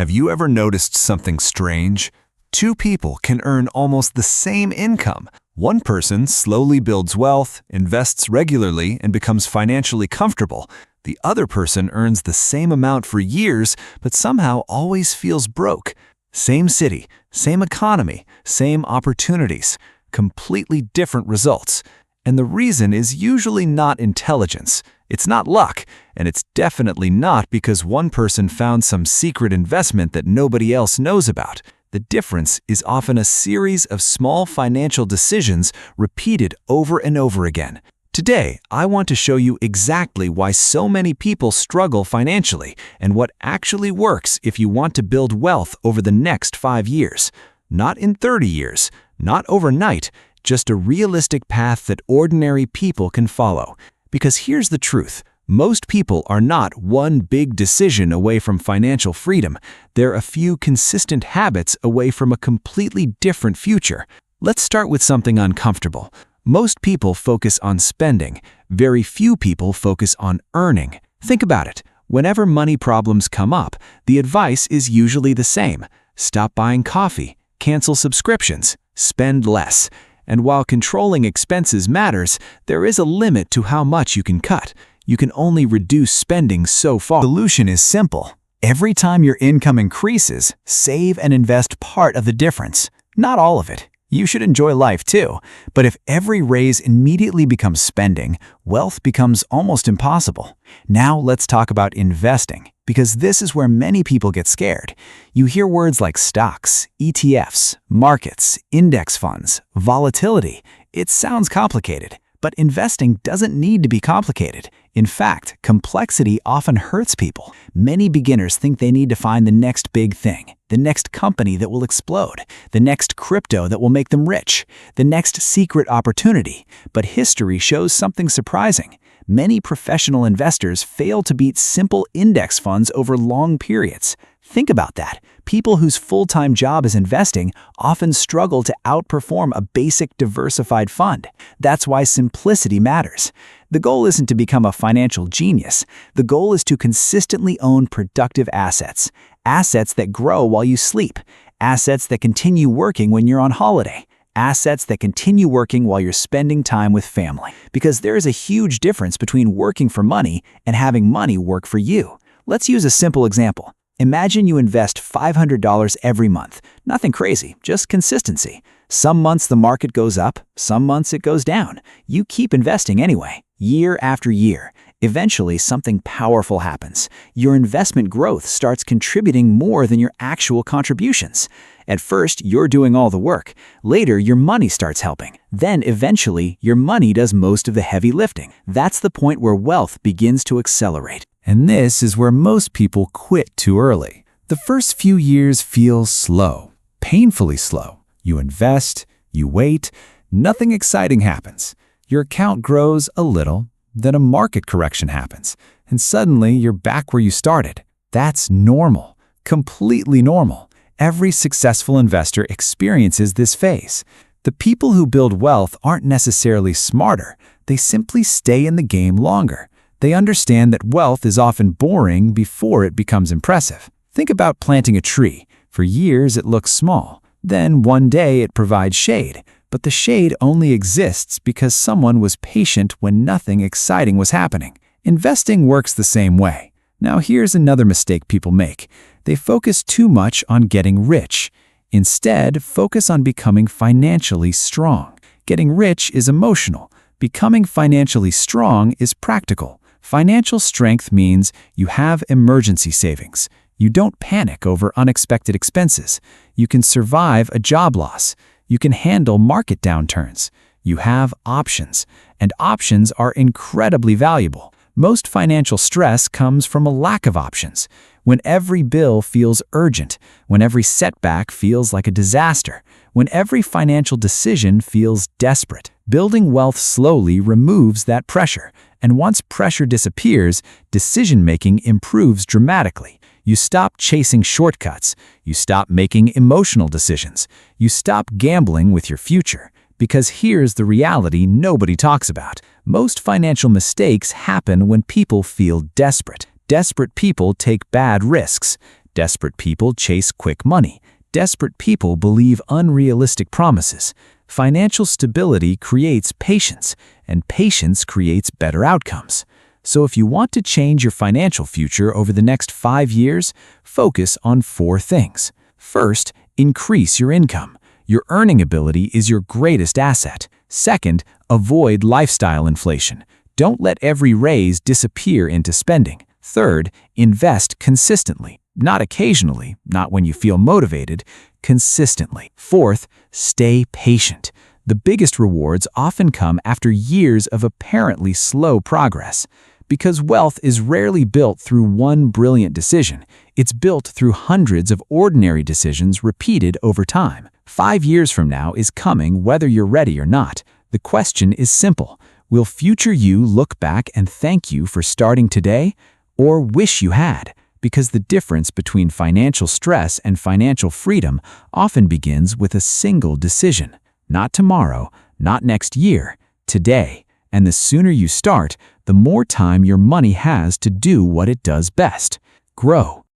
Have you ever noticed something strange? Two people can earn almost the same income. One person slowly builds wealth, invests regularly, and becomes financially comfortable. The other person earns the same amount for years, but somehow always feels broke. Same city, same economy, same opportunities, completely different results. And the reason is usually not intelligence. It's not luck, and it's definitely not because one person found some secret investment that nobody else knows about. The difference is often a series of small financial decisions repeated over and over again. Today, I want to show you exactly why so many people struggle financially and what actually works if you want to build wealth over the next 5 years. Not in 30 years, not overnight, just a realistic path that ordinary people can follow. Because here's the truth. Most people are not one big decision away from financial freedom. They're a few consistent habits away from a completely different future. Let's start with something uncomfortable. Most people focus on spending. Very few people focus on earning. Think about it. Whenever money problems come up, the advice is usually the same. Stop buying coffee, cancel subscriptions, spend less. And while controlling expenses matters, there is a limit to how much you can cut. You can only reduce spending so far. The solution is simple. Every time your income increases, save and invest part of the difference. Not all of it. You should enjoy life too. But if every raise immediately becomes spending, wealth becomes almost impossible. Now let's talk about investing, because this is where many people get scared. You hear words like stocks, ETFs, markets, index funds, volatility. It sounds complicated, but investing doesn't need to be complicated. In fact, complexity often hurts people. Many beginners think they need to find the next big thing, the next company that will explode, the next crypto that will make them rich, the next secret opportunity. But history shows something surprising. Many professional investors fail to beat simple index funds over long periods. Think about that. People whose full-time job is investing often struggle to outperform a basic diversified fund. That's why simplicity matters. The goal isn't to become a financial genius. The goal is to consistently own productive assets. Assets that grow while you sleep. Assets that continue working when you're on holiday. Assets that continue working while you're spending time with family. Because there is a huge difference between working for money and having money work for you. Let's use a simple example. Imagine you invest $500 every month. Nothing crazy, just consistency. Some months the market goes up, some months it goes down. You keep investing anyway, year after year. Eventually, something powerful happens. Your investment growth starts contributing more than your actual contributions. At first, you're doing all the work. Later, your money starts helping. Then, eventually, your money does most of the heavy lifting. That's the point where wealth begins to accelerate. And this is where most people quit too early. The first few years feel slow, painfully slow. You invest, you wait, nothing exciting happens. Your account grows a little, then a market correction happens, and suddenly you're back where you started. That's normal, completely normal. Every successful investor experiences this phase. The people who build wealth aren't necessarily smarter, they simply stay in the game longer. They understand that wealth is often boring before it becomes impressive. Think about planting a tree. For years it looks small. Then one day it provides shade. But the shade only exists because someone was patient when nothing exciting was happening. Investing works the same way. Now here's another mistake people make. They focus too much on getting rich. Instead, focus on becoming financially strong. Getting rich is emotional. Becoming financially strong is practical. Financial strength means you have emergency savings. You don't panic over unexpected expenses. You can survive a job loss. You can handle market downturns. You have options, and options are incredibly valuable. Most financial stress comes from a lack of options. When every bill feels urgent, when every setback feels like a disaster, when every financial decision feels desperate. Building wealth slowly removes that pressure, and once pressure disappears, decision-making improves dramatically. You stop chasing shortcuts. You stop making emotional decisions. You stop gambling with your future. Because here's the reality nobody talks about. Most financial mistakes happen when people feel desperate. Desperate people take bad risks. Desperate people chase quick money. Desperate people believe unrealistic promises. Financial stability creates patience, and patience creates better outcomes. So if you want to change your financial future over the next 5 years, focus on 4 things. First, increase your income. Your earning ability is your greatest asset. Second, avoid lifestyle inflation. Don't let every raise disappear into spending. Third, invest consistently. Not occasionally, not when you feel motivated, consistently. Fourth, stay patient. The biggest rewards often come after years of apparently slow progress. Because wealth is rarely built through one brilliant decision, it's built through hundreds of ordinary decisions repeated over time. 5 years from now is coming whether you're ready or not. The question is simple. Will future you look back and thank you for starting today, or wish you had? Because the difference between financial stress and financial freedom often begins with a single decision. Not tomorrow, not next year, today. And the sooner you start, the more time your money has to do what it does best: grow.